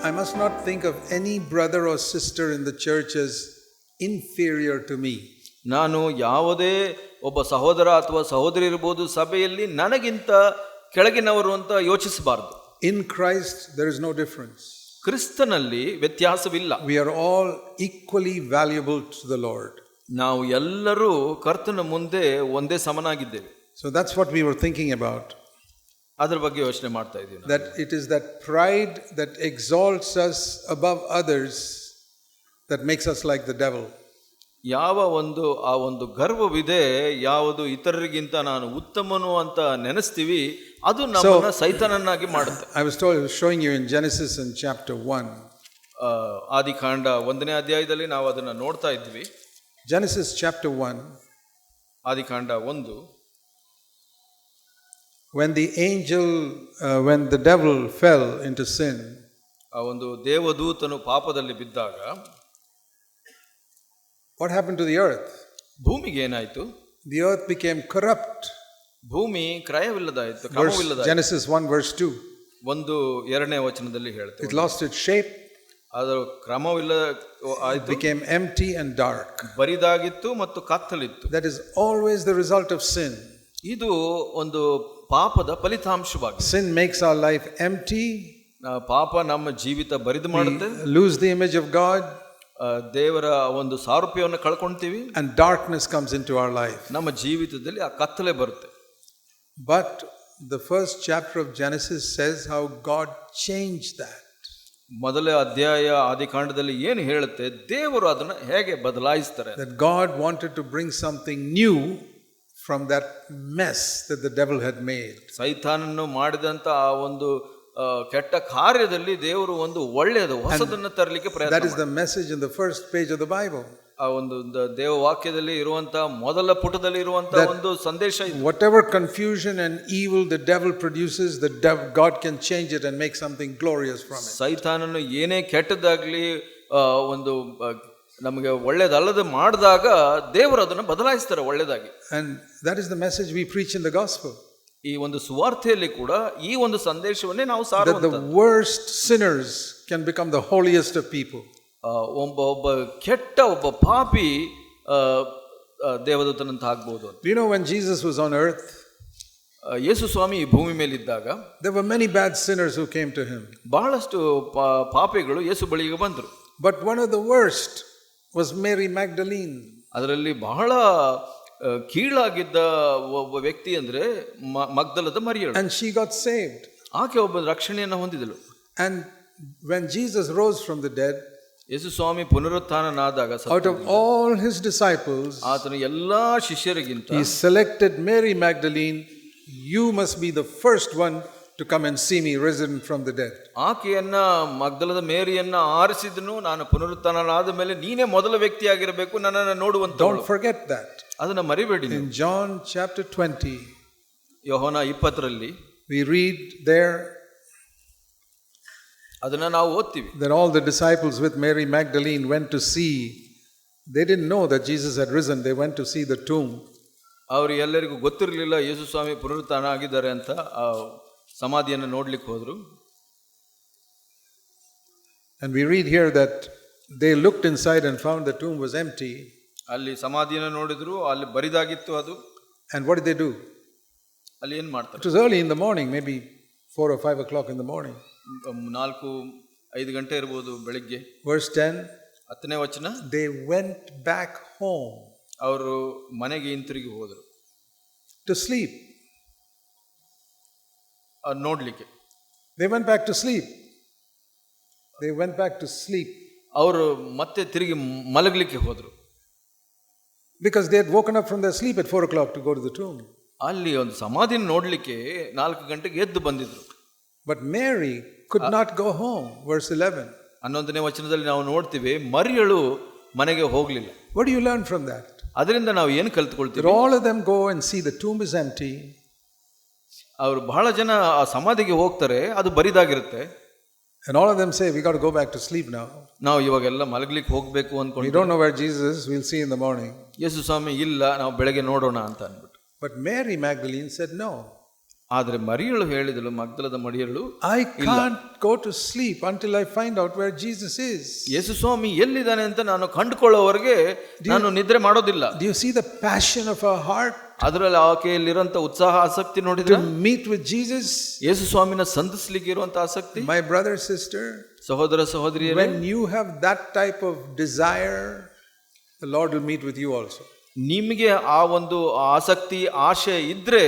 I must not think of any brother or sister in the church as inferior to me. ನಾನು ಯಾವುದೇ ಒಬ್ಬ ಸಹೋದರ ಅಥವಾ ಸಹೋದರಿ ಇರಬಹುದು ಸಭೆಯಲ್ಲಿ ನನಗಿಂತ ಕೆಳಗಿನವರು ಅಂತ ಯೋಚಿಸಬಾರದು. In Christ there is no difference. ಕ್ರಿಸ್ತನಲ್ಲಿ ವ್ಯತ್ಯಾಸವಿಲ್ಲ. We are all equally valuable to the Lord. ನಾವು ಎಲ್ಲರೂ ಕರ್ತನ ಮುಂದೆ ಒಂದೇ ಸಮನಾಗಿದ್ದೇವೆ. So that's what we were thinking about. ಅದರ ಬಗ್ಗೆ ಯೋಚನೆ ಮಾಡ್ತಾ ಇದ್ದೀವಿ. That it is that pride that exalts us above others that makes us like the devil. ಯಾವ ಒಂದು ಗರ್ವವಿದೆ, ಯಾವುದು ಇತರರಿಗಿಂತ ನಾನು ಉತ್ತಮನು ಅಂತ ನೆನೆಸ್ತೀವಿ, ಅದು ನಮ್ಮನ್ನ ಸೈತಾನನ್ನಾಗಿ ಮಾಡುತ್ತೆ. I was showing you in Genesis in chapter 1. ಆದಿಕಾಂಡ 1ನೇ ಅಧ್ಯಾಯದಲ್ಲಿ ನಾವು ಅದನ್ನ ನೋಡ್ತಾ ಇದ್ವಿ. Genesis chapter 1. ಆದಿಕಾಂಡ 1. When the devil fell into sin, ಆ ಒಂದು ದೇವದೂತನು ಪಾಪದಲ್ಲಿ ಬಿದ್ದಾಗ what happened to the earth? ಭೂಮಿಗೆ ಏನಾಯ್ತು? The earth became corrupt. ಭೂಮಿ ಕ್ರಯವಿಲ್ಲದಾಯಿತು, ಕ್ರಮವಿಲ್ಲದಾಯಿತು. Genesis 1 verse 2. 1:2ನೇ ವಚನದಲ್ಲಿ ಹೇಳ್ತೇವೆ. It lost its shape. ಅದರ ಕ್ರಮವಿಲ್ಲ ಆಯಿತು. It became empty and dark. ಬರಿದಾಗಿತ್ತು ಮತ್ತು ಕತ್ತಲಿತ್ತು. That is always the result of sin. ಇದು ಒಂದು ಪಾಪದ ಫಲಿತಾಂಶವಾಗಿದೆ. Sin makes our life empty. ಪಾಪ ನಮ್ಮ ಜೀವಿತ ಬರಿದು ಮಾಡುತ್ತೆ. We lose the image of God. ದೇವರ ಒಂದು ಸಾರೂಪ್ಯವನ್ನು ಕಳ್ಕೊಳ್ತೀವಿ. And darkness comes into our life. ನಮ್ಮ ಜೀವಿತದಲ್ಲಿ ಆ ಕತ್ತಲೆ ಬರುತ್ತೆ. But the first chapter of Genesis says how God changed that. ಮೊದಲ ಅಧ್ಯಾಯ ಆದಿಕಾಂಡದಲ್ಲಿ ಏನು ಹೇಳುತ್ತೆ, ದೇವರು ಅದನ್ನ ಹೇಗೆ ಬದಲಾಯಿಸ್ತಾರೆ. That God wanted to bring something new from that mess that the devil had made. ಸೈತಾನನು ಮಾಡಿದಂತ ಆ ಒಂದು ಕೆಟ್ಟ ಕಾರ್ಯದಲ್ಲಿ ದೇವರು ಒಂದು ಒಳ್ಳೆಯದು ಹೊಸದನ್ನು ತರಲಿಕ್ಕೆ ಪ್ರಯತ್ನ. That is the message in the first page of the Bible. ಆ ಒಂದು ದೇವ ವಾಕ್ಯದಲ್ಲಿ ಇರುವಂತ ಮೊದಲ ಪುಟದಲ್ಲಿ ಇರುವಂತ ಒಂದು ಸಂದೇಶ ಇದು. Whatever confusion and evil the devil produces, God can change it and make something glorious from it. ಸೈತಾನನು ಏನೇ ಕೆಟ್ಟದಾಗ್ಲಿ ಒಂದು ನಮಗೆ ಒಳ್ಳೆಯದಲ್ಲದ ಮಾಡಿದಾಗ ದೇವರು ಅದನ್ನು ಬದಲಾಯಿಸ್ತಾರೆ ಒಳ್ಳೆಯದಾಗಿ. And that is the message we preach in the gospel. ಈ ಒಂದು ಸುವಾರ್ತೆಯಲ್ಲಿ ಕೂಡ ಈ ಒಂದು ಸಂದೇಶವನ್ನೇ ನಾವು ಸಾರುವಂತದ್ದು. That the worst sinners can become the holiest of people. ಒಬ್ಬ ಕೆಟ್ಟ ಒಬ್ಬ ಪಾಪಿ ದೇವದೂತನಂತ ಆಗ್ಬಹುದು. Do you know when Jesus was on earth? ಯೇಸು ಸ್ವಾಮಿ ಈ ಭೂಮಿ ಮೇಲಿದ್ದಾಗ there were many bad sinners who came to him. ಬಹಳಷ್ಟು ಪಾಪಿಗಳು ಯೇಸು ಬಳಿಗೆ ಬಂದರು. But one of the worst was Mary Magdalene. ಅದರಲ್ಲಿ ಬಹಳ ಕೀಳಾಗಿದ್ದ ಒಬ್ಬ ವ್ಯಕ್ತಿ ಅಂದ್ರೆ ಮಗ್ದಲದ ಮರಿಯಳು. And she got saved. ಆಕೆ ಒಬ್ಬ ರಕ್ಷಣೆಯನ್ನು ಹೊಂದಿದಳು. And when Jesus rose from the dead, Yesu Swami ಪುನರುತ್ಥಾನನಾದಾಗ out of all his disciples, ಆತನ ಎಲ್ಲಾ ಶಿಷ್ಯರಿಗಿಂತ he selected Mary Magdalene. You must be the first one to come and see me risen from the dead. ಆಕೆಯನ್ನ ಮಗ್ದಲದ ಮೇರಿಯನ್ನ ಆರಿಸಿದನು. ನಾನು ಪುನರುತ್ಥಾನನಾದ ಮೇಲೆ ನೀನೇ ಮೊದಲ ವ್ಯಕ್ತಿಯಾಗಿರಬೇಕು ನನ್ನನ್ನು ನೋಡುವಂತ. Don't forget that. ಅದನ್ನ ಮರಿಬೇಡಿ. In John chapter 20, Yohana 20ರಲ್ಲಿ we read there, ಅದನ್ನ ನಾವು ಓದ್ತೀವಿ, that all the disciples with Mary Magdalene went to see. They didn't know that Jesus had risen. They went to see the tomb. ಅವರು ಎಲ್ಲರಿಗೂ ಗೊತ್ತಿರಲಿಲ್ಲ ಯೇಸು ಸ್ವಾಮಿ ಪುನರುತ್ಥಾನ ಆಗಿದ್ದಾರೆ ಅಂತ. ಸಮಾಧಿಯನ್ನು ನೋಡ್ಲಿಕ್ಕೆ ಹೋದ್ರು. And we read here that they looked inside and found the tomb was empty. ಅಲ್ಲಿ ಸಮಾಧಿಯನ್ನು ನೋಡಿದ್ರು, ಅಲ್ಲಿ ಬರಿದಾಗಿತ್ತು ಅದು. And what did they do? ಅಲ್ಲಿ ಏನು ಮಾಡ್ತಾರೆ? It was early in the morning, maybe 4 or 5 o'clock in the morning. 4-5 ಗಂಟೆ ಇರಬಹುದು ಬೆಳಿಗ್ಗೆ. Verse 10, 10ನೇ ವಚನ, they went back home. ಅವರು ಮನೆಗೆ ಹಿಂತಿರುಗಿ ಹೋದರು. To sleep. ನೋಡ್ಲಿಕ್ಕೆ. They went back to sleep. They went back to sleep. ಅವರು ಮತ್ತೆ ತಿರುಗಿ ಮಲಗಲಿಕ್ಕೆ ಹೋದರು. Because they had woken up from their sleep at 4 o'clock to go to the tomb. ಅಲ್ಲಿ ಒಂದು ಸಮಾಧಿನ ನೋಡ್ಲಿಕ್ಕೆ 4 ಗಂಟೆಗೆ ಎದ್ದು ಬಂದಿದ್ರು. But Mary could not go home. Verse 11. 11ನೇ ವಚನದಲ್ಲಿ ನಾವು ನೋಡ್ತೀವಿ, ಮರಿಯಳು ಮನೆಗೆ ಹೋಗಲಿಲ್ಲ. What do you learn from that? ಅದರಿಂದ ನಾವು ಏನು ಕಲಿತುಕೊಳ್ತೀವಿ? All of them go and see the tomb is empty. ಅವರು ಬಹಳ ಜನ ಆ ಸಮಾಧಿಗೆ ಹೋಗ್ತಾರೆ, ಅದು ಬರಿದಾಗಿರುತ್ತೆ. And all of them say, we got to go back to sleep now. ನಾವು ಇವಾಗೆಲ್ಲ ಮಲಗಲಿಕ್ಕೆ ಹೋಗಬೇಕು ಅನ್ಕೊಂಡು. We don't know where Jesus is. We'll see in the morning. ಯೇಸು ಸ್ವಾಮಿ ಇಲ್ಲ, ನಾವು ಬೆಳಗ್ಗೆ ನೋಡೋಣ ಅಂತ ಅಂದ್ಬಿಟ್ಟು. But Mary Magdalene said no. ಆದ್ರೆ ಮರಿಯಳು ಹೇಳಿದಳು, ಮಗ್ದಲದ ಮರಿಯಳು, I can't go to sleep until I find out where Jesus is. ಯೇಸು ಸ್ವಾಮಿ ಎಲ್ಲಿದ್ದಾನೆ ಅಂತ ನಾನು ಕಂಡುಕೊಳ್ಳೋವರೆಗೆ ನಾನು ನಿದ್ರೆ ಮಾಡೋದಿಲ್ಲ. Do you see the passion of her heart ಅದರಲ್ಲಿ ಆಕೆಯಲ್ಲಿರುವಂತ ಉತ್ಸಾಹ, ಆಸಕ್ತಿ ನೋಡಿದ್ರೆ, to meet with Jesus? ಯೇಸು ಸ್ವಾಮಿನ ಸಂಧಿಸ್ಲಿಕ್ಕೆ ಇರುವಂತ ಆಸಕ್ತಿ. My brother, sister, ಸಹೋದರ ಸಹೋದರಿಯರೇ, when you have that type of desire, the Lord will meet with you also. ನಿಮಗೆ ಆ ಒಂದು ಆಸಕ್ತಿ, ಆಶೆ ಇದ್ರೆ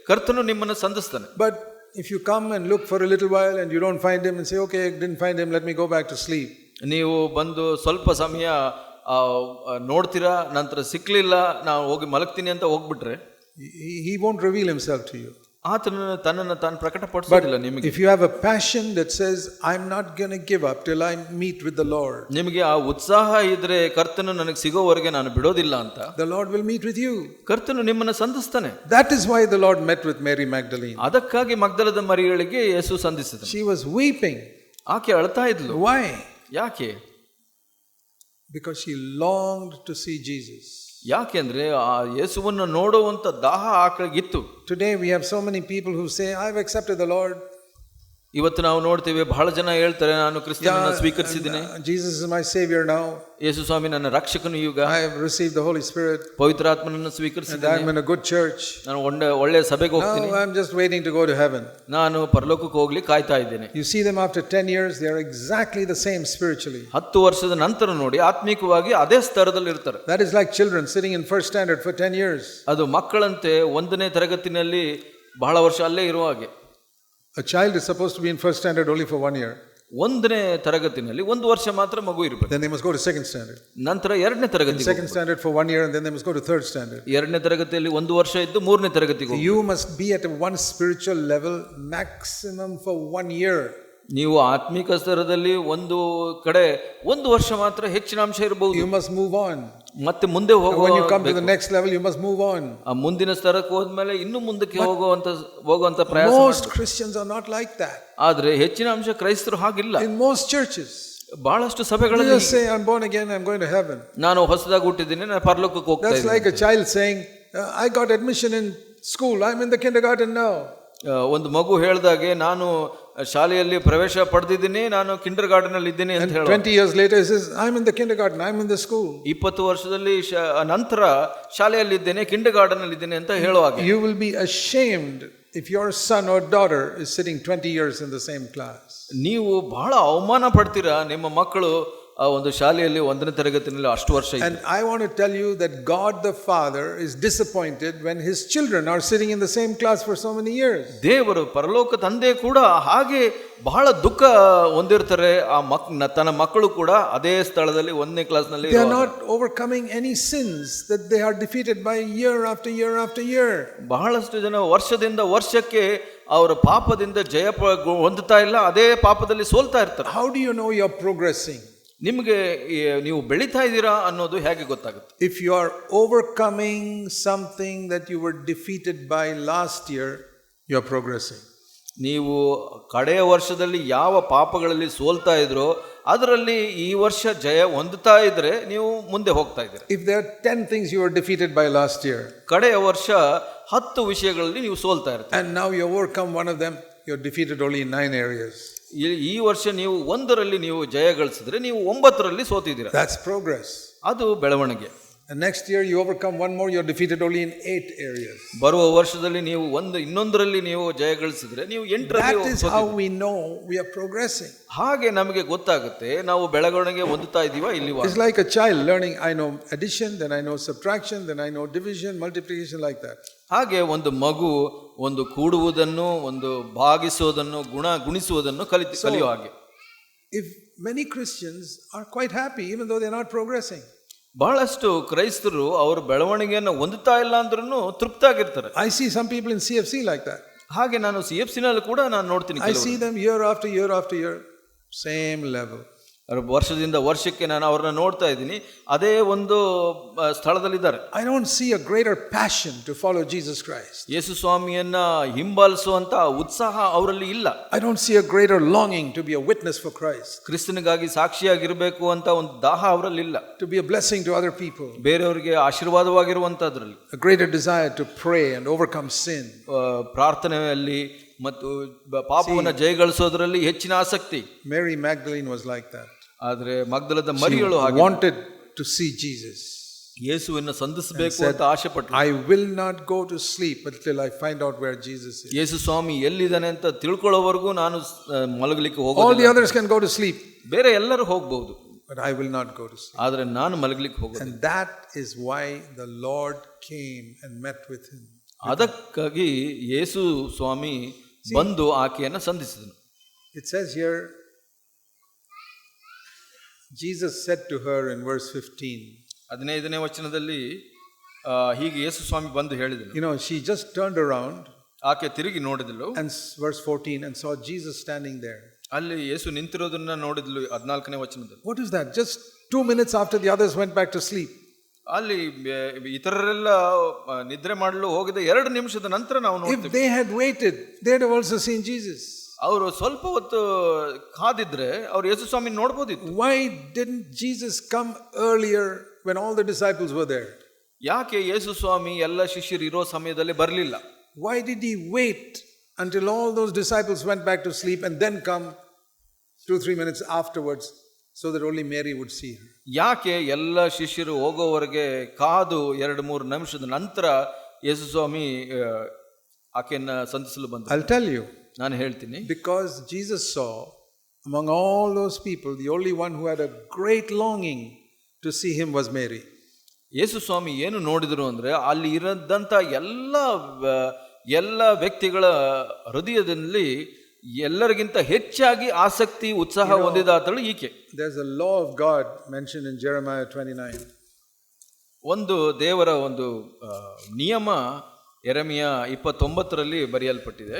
ಕರ್ತನು ನಿಮ್ಮನ್ನು ಸಂಧಿಸ್ತಾನೆ. But if you come and look for a little while and you don't find him and say, okay, I didn't find him, let me go back to sleep. ನೀವು ಬಂದು ಸ್ವಲ್ಪ ಸಮಯ ನೋಡ್ತೀರಾ, ನಂತರ ಸಿಕ್ಲಿಲ್ಲ, ನಾನು ಹೋಗಿ ಮಲಗ್ತೀನಿ ಅಂತ ಹೋಗ್ಬಿಟ್ರೆ, he won't reveal himself to you. ಆತನ ತನ್ನನ್ನು ತಾನು ಪ್ರಕಟಪಡಿಸೋದಿಲ್ಲ ನಿಮಗೆ. If you have a passion that says, I'm not going to give up till I meet with the Lord, ನಿಮಗೆ ಆ ಉತ್ಸಾಹ ಇದ್ರೆ, ಕರ್ತನು ನನಗೆ ಸಿಗೋವರೆಗೆ ನಾನು ಬಿಡೋದಿಲ್ಲ ಅಂತ, the Lord will meet with you. ಕರ್ತನು ನಿಮ್ಮನ್ನು ಸಂಧಿಸ್ತಾನೆ. That is why the Lord met with Mary Magdalene. ಅದಕ್ಕಾಗಿ ಮಗ್ದಲದ ಮರಿಯಳಿಗೆ ಯೇಸು ಸಂಧಿಸಿದ. She was weeping. ಆಕೆ ಅಳ್ತಾ ಇದ್ಲು. Why? ಯಾಕೆ? Because she longed to see Jesus. ಯಾಕೆಂದ್ರೆ ಆ ಯೇಸುವನ್ನು ನೋಡುವಂತ ದಾಹ ಆಕೆಗಿತ್ತು. Today we have so many people who say, I've accepted the Lord. ಇವತ್ತು ನಾವು ನೋಡ್ತೇವೆ, ಬಹಳ ಜನ ಹೇಳ್ತಾರೆ, ನಾನು ಕ್ರಿಸ್ತನನ್ನು ಸ್ವೀಕರಿಸಿದ್ದೀನಿ, Jesus is my savior now, ಯೇಸು ಸ್ವಾಮಿ ನನ್ನ ರಕ್ಷಕನು, ಈಗ I have received the Holy Spirit, ಪವಿತ್ರಾತ್ಮನನ್ನು and ಸ್ವೀಕರಿಸಿದ್ದೀನಿ, I'm in a good church, ನಾನು ಒಳ್ಳೆ ಸಭೆಗೆ ಹೋಗ್ತೀನಿ, now I'm just waiting to go to heaven. ನಾನು ಪರಲೋಕಕ್ಕೆ ಹೋಗ್ಲಿ ಕಾಯ್ತಾ ಇದ್ದೇನೆ. You see them after 10 years, they are exactly the same spiritually. 10 ವರ್ಷದ ನಂತರ ನೋಡಿ, ಆತ್ಮಿಕವಾಗಿ ಅದೇ ಸ್ತರದಲ್ಲಿ ಇರ್ತಾರೆ. That is like children sitting in first standard for 10 years. ಅದು ಮಕ್ಕಳಂತೆ 1ನೇ ತರಗತಿನಲ್ಲಿ ಬಹಳ ವರ್ಷ ಅಲ್ಲೇ ಇರುವ ಹಾಗೆ. A child is supposed to be in first standard only for 1 year. 1ನೇ ತರಗತಿನಲ್ಲಿ 1 ವರ್ಷ ಮಾತ್ರ ಮಗು ಇರಬೇಕು. Then they must go to second standard. ನಂತರ 2ನೇ ತರಗತಿ. Second standard for 1 year, and then they must go to third standard. 2ನೇ ತರಗತಿಯಲ್ಲಿ 1 ವರ್ಷ ಇದ್ದು 3ನೇ ತರಗತಿಗೆ ಹೋಗಬೇಕು. You must be at one spiritual level maximum for 1 year. ನೀವು ಆತ್ಮಿಕ ಸ್ತರದಲ್ಲಿ ಒಂದು ಕಡೆ 1 ವರ್ಷ ಮಾತ್ರ ಹೆಚ್ಚಿನ ಅಂಶ ಇರಬಹುದು. You must move on. ಮತ್ತೆ ಮುಂದೆ ಹೋಗುವ, when you come to the next level, you must move on. ಆ ಮುಂದಿನ ಸ್ತರಕ್ಕೆ ಹೋದ್ಮೇಲೆ ಇನ್ನು ಮುಂದಕ್ಕೆ ಹೋಗುವಂತ ಪ್ರಯಾಸ. Most Christians are not like that. ಆದ್ರೆ ಹೆಚ್ಚಿನ ಅಂಶ ಕ್ರೈಸ್ತರು ಹಾಗಿಲ್ಲ. In most churches, ಬಹಳಷ್ಟು ಸಭೆಗಳಲ್ಲಿ just say, I'm born again, I'm going to heaven. ನಾನು ಹೊಸದಾಗಿ ಹುಟ್ಟಿದ್ದೀನಿ, ನಾನು ಪರಲೋಕಕ್ಕೆ ಹೋಗ್ತಾ ಇದ್ದೀನಿ. That's like a child saying, I got admission in school, I'm in the kindergarten now. ಒಂದು ಮಗು ಹೇಳ್ದಾಗೆ, ನಾನು ಶಾಲೆಯಲ್ಲಿ ಪ್ರವೇಶ ಪಡೆದಿದ್ದೀನಿ, ನಾನು ಕಿಂಡರ್ ಗಾರ್ಡನ್ ಅಲ್ಲಿ ಇದ್ದೀನಿ ಅಂತ ಹೇಳಿ, 20 years later he says, I'm in the kindergarten, I'm in the school. 20 ವರ್ಷದಲ್ಲಿ ನಂತರ ಶಾಲೆಯಲ್ಲಿ ಇದ್ದೇನೆ, ಕಿಂಡರ್ ಗಾರ್ಡನ್ ಅಲ್ಲಿ ಇದ್ದೇನೆ ಅಂತ ಹೇಳುವಾಗ, you will be ashamed if your son or daughter is sitting 20 years in the same class. ನೀವು ಬಹಳ ಅವಮಾನ ಪಡ್ತೀರಾ, ನಿಮ್ಮ ಮಕ್ಕಳು ಆ ಒಂದು ಶಾಲೆಯಲ್ಲಿ 1ನೇ ತರಗತಿಯಲ್ಲಿ ಅಷ್ಟು ವರ್ಷ ಇದ್ದಾರೆ. And I want to tell you that God the Father is disappointed when his children are sitting in the same class for so many years. ದೇವರು, ಪರಲೋಕ ತಂದೆ ಕೂಡ ಹಾಗೆ ಬಹಳ ದುಃಖ ಹೊಂದಿರ್ತಾರೆ. ಆ ತನ್ನ ಮಕ್ಕಳು ಕೂಡ ಅದೇ ಸ್ಥಳದಲ್ಲಿ 1ನೇ ಕ್ಲಾಸ್ನಲ್ಲಿ, they are not overcoming any sins that they are defeated by year after year after year. ಬಹಳಷ್ಟು ಜನ ವರ್ಷದಿಂದ ವರ್ಷಕ್ಕೆ ಅವರ ಪಾಪದಿಂದ ಜಯ ಹೊಂದುತ್ತಾ ಇಲ್ಲ, ಅದೇ ಪಾಪದಲ್ಲಿ ಸೋಲ್ತಾ ಇರ್ತಾರೆ. How do you know you are progressing? ನಿಮಗೆ ನೀವು ಬೆಳೀತಾ ಇದ್ದೀರಾ ಅನ್ನೋದು ಹೇಗೆ ಗೊತ್ತಾಗುತ್ತೆ? If you are overcoming something that you were defeated by last year, you are progressing. ನೀವು ಕಡೆಯ ವರ್ಷದಲ್ಲಿ ಯಾವ ಪಾಪಗಳಲ್ಲಿ ಸೋಲ್ತಾ ಇದ್ರೋ ಅದರಲ್ಲಿ ಈ ವರ್ಷ ಜಯ ಹೊಂದುತ್ತಾ ಇದ್ರೆ ನೀವು ಮುಂದೆ ಹೋಗ್ತಾ ಇದ್ದೀರಾ. If there are 10 things you were defeated by last year, ಕಡೆಯ ವರ್ಷ 10 ವಿಷಯಗಳಲ್ಲಿ ನೀವು ಸೋಲ್ತಾ ಇರ್ತೀರಿ, and now you overcome one of them, you are defeated only in 9 areas. ಈ ವರ್ಷ ನೀವು 1ರಲ್ಲಿ ನೀವು ಜಯ ಗಳಿಸಿದ್ರೆ ನೀವು 9ರಲ್ಲಿ ಸೋತಿದ್ದೀರಾ. That's progress. ಅದು ಬೆಳವಣಿಗೆ. And next year you overcome one more, you are defeated only in 8 areas. ಬರುವ ವರ್ಷದಲ್ಲಿ ನೀವು ಇನ್ನೊಂದರಲ್ಲಿ ನೀವು ಜಯ ಗಳಿಸಿದ್ರೆ ನೀವು 8ರಲ್ಲಿ. That is how we know we are progressing. ಹಾಗೆ ನಮಗೆ ಗೊತ್ತಾಗುತ್ತೆ ನಾವು ಬೆಳವಣಿಗೆ ಹೊಂದುತ್ತಾ ಇದೀವಾ ಇಲ್ಲಿವಾ. It's like a child learning, I know addition, then I know subtraction, then I know division, multiplication, like that. ಹಾಗೆ ಒಂದು ಮಗು ಒಂದು ಕೂಡುವುದನ್ನು, ಒಂದು ಭಾಗಿಸುವುದನ್ನು, ಗುಣಿಸುವುದನ್ನು ಕಲಿಯುವ ಹಾಗೆ. If many Christians are quite happy even though they are not progressing. ಬಹಳಷ್ಟು ಕ್ರೈಸ್ತರು ಅವರು ಬೆಳವಣಿಗೆಯನ್ನು ಹೊಂದುತ್ತಾ ಇಲ್ಲ ಅಂದ್ರೂ ತೃಪ್ತಾಗಿರ್ತಾರೆ. I see some people in CFC like that. ಹಾಗೆ ನಾನು CFC ನಲ್ಲಿ ಕೂಡ ನಾನು ನೋಡ್ತೀನಿ, I see them year after year after year, same level. ವರ್ಷದಿಂದ ವರ್ಷಕ್ಕೆ ನಾನು ಅವ್ರನ್ನ ನೋಡ್ತಾ ಇದ್ದೀನಿ, ಅದೇ ಒಂದು ಸ್ಥಳದಲ್ಲಿದ್ದಾರೆ. I don't see a greater passion to follow Jesus Christ. ಯೇಸು ಸ್ವಾಮಿಯನ್ನ ಹಿಂಬಾಲಿಸುವಂತ ಉತ್ಸಾಹ ಅವರಲ್ಲಿ ಇಲ್ಲ. I don't see a greater longing to be a witness for Christ. ಕ್ರಿಸ್ತನಿಗಾಗಿ ಸಾಕ್ಷಿಯಾಗಿರಬೇಕು ಅಂತ ಒಂದು ದಾಹ ಅವರಲ್ಲಿ ಇಲ್ಲ. To be a blessing to other people. ಬೇರೆಯವರಿಗೆ ಆಶೀರ್ವಾದವಾಗಿರುವಂತದ್ರಲ್ಲಿ. A greater desire to pray and overcome sin. ಪ್ರಾರ್ಥನೆಯಲ್ಲಿ ಮತ್ತು ಪಾಪವನ್ನು ಜಯಗಳಿಸೋದ್ರಲ್ಲಿ ಹೆಚ್ಚಿನ ಆಸಕ್ತಿ. Mary Magdalene was like that. ಆದರೆ ಮಗ್ದಲದ ಮರಿಯಳು ಹಾಗೆ wanted to see Jesus. ಯೇಸುವನ್ನು ಸಂಧಿಸಬೇಕು ಅಂತ ಆಸೆ ಪಟ್ಟಳು. I will not go to sleep until I find out where Jesus is. ಯೇಸು ಸ್ವಾಮಿ ಎಲ್ಲಿದ್ದಾನೆ ಅಂತ ತಿಳ್ಕೊಳ್ಳೋವರೆಗೂ ನಾನು ಮಲಗಲಿಕ್ಕೆ ಹೋಗೋದಿಲ್ಲ. All the others can go to sleep. ಬೇರೆ ಎಲ್ಲರೂ ಹೋಗಬಹುದು, but I will not go to sleep. ಆದರೆ ನಾನು ಮಲಗಲಿಕ್ಕೆ ಹೋಗೋದಿಲ್ಲ. And that is why the Lord came and met with him. ಅದಕ್ಕಾಗಿ ಯೇಸು ಸ್ವಾಮಿ ಬಂದು ಆಕೆಯನ್ನು ಸಂಧಿಸಿದನು. It says here, Jesus said to her in verse 15. 15ನೇ ವಚನದಲ್ಲಿ ಹೀಗೆ ಯೇಸು ಸ್ವಾಮಿ ಬಂದು ಹೇಳಿದನು. You know, she just turned around. ಆಕೆ ತಿರುಗಿ ನೋಡಿದಳು. And verse 14, and saw Jesus standing there. ಅಲ್ಲಿ ಯೇಸು ನಿಂತಿರೋದನ್ನ ನೋಡಿದಳು. 14ನೇ ವಚನದಲ್ಲಿ. What is that? Just 2 minutes after the others went back to sleep. ಅಲ್ಲಿ ಇತರರೆಲ್ಲ ನಿದ್ರೆ ಮಾಡಲು ಹೋಗಿದ 2 ನಿಮಿಷದ ನಂತರ ನಾವು ನೋಡ್ತೀವಿ. If they had waited, they would have also seen Jesus. ಅವರು ಸ್ವಲ್ಪ ಹೊತ್ತು ಕಾದಿದ್ರೆ ಅವರು ಯೇಸು ಸ್ವಾಮಿ ನೋಡಬಹುದಿತ್ತು. Why didn't Jesus come earlier when all the disciples were there? ಯಾಕೆ ಯೇಸು ಸ್ವಾಮಿ ಎಲ್ಲ ಶಿಷ್ಯರು ಇರೋ ಸಮಯದಲ್ಲಿ ಬರಲಿಲ್ಲ? Why did he wait until all those disciples went back to sleep and then come 2-3 minutes afterwards so that only Mary would see her? ಯಾಕೆ ಎಲ್ಲ ಶಿಷ್ಯರು ಹೋಗೋವರೆಗೆ ಕಾದು 2-3 ನಿಮಿಷದ ನಂತರ ಯೇಸು ಸ್ವಾಮಿ ಆಕೆಯನ್ನ ಸಂಧಿಸಲು ಬಂದ? I'll tell you. ನಾನು ಹೇಳ್ತೀನಿ. Because Jesus saw among all those people the only one who had a great longing to see him was Mary. ಯೇಸು ಸ್ವಾಮಿ ಏನು ನೋಡಿದ್ರು ಅಂದ್ರೆ ಅಲ್ಲಿ ಇರದಂತ ಎಲ್ಲ ವ್ಯಕ್ತಿಗಳ ಹೃದಯದಲ್ಲಿ ಎಲ್ಲರಿಗಿಂತ ಹೆಚ್ಚಾಗಿ ಆಸಕ್ತಿ ಉತ್ಸಾಹ ಹೊಂದಿದಾತಳು ಈಕೆ. There's a law of God mentioned in Jeremiah 29. ಒಂದು ದೇವರ ಒಂದು ನಿಯಮ ಯೆರೆಮೀಯ 29ರಲ್ಲಿ ಬರೆಯಲ್ಪಟ್ಟಿದೆ.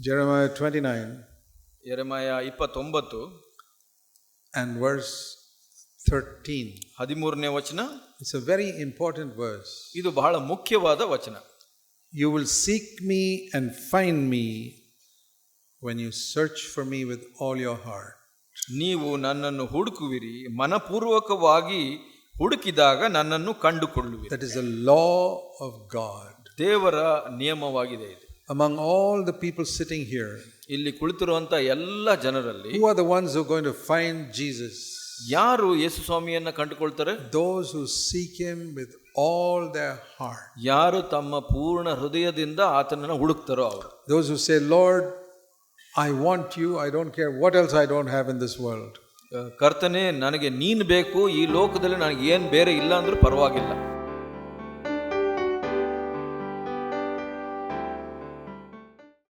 Jeremiah 29 Jeremiah 29 and verse 13. 13ನೇ ವಚನ. It's a very important verse. ಇದು ಬಹಳ ಮುಖ್ಯವಾದ ವಚನ. You will seek me and find me when you search for me with all your heart. ನೀವು ನನ್ನನ್ನು ಹುಡುಕುವಿರಿ, ಮನಪೂರ್ವಕವಾಗಿ ಹುಡುಕಿದಾಗ ನನ್ನನ್ನು ಕಂಡುಕೊಳ್ಳುವಿರಿ. That is a law of God. ದೇವರ ನಿಯಮವಾಗಿದೆ ಇದು. Among all the people sitting here, ಇಲ್ಲಿ ಕುಳಿತಿರುವಂತ ಎಲ್ಲ ಜನರಲ್ಲಿ who are the ones who are going to find Jesus? ಯಾರು ಯೇಸು ಸ್ವಾಮಿಯನ್ನ ಕಂಡುಕೊಳ್ತಾರೆ? Those who seek him with all their heart. ಯಾರು ತಮ್ಮ ಪೂರ್ಣ ಹೃದಯದಿಂದ ಆತನನ್ನು ಹುಡುಕ್ತಾರೋ ಅವರು. Those who say, Lord, I want you, I don't care what else I don't have in this world. ಕರ್ತನೇ, ನನಗೆ ನೀನು ಬೇಕು, ಈ ಲೋಕದಲ್ಲಿ ನನಗೆ ಏನು ಬೇರೆ ಇಲ್ಲ ಅಂದ್ರೂ ಪರವಾಗಿಲ್ಲ.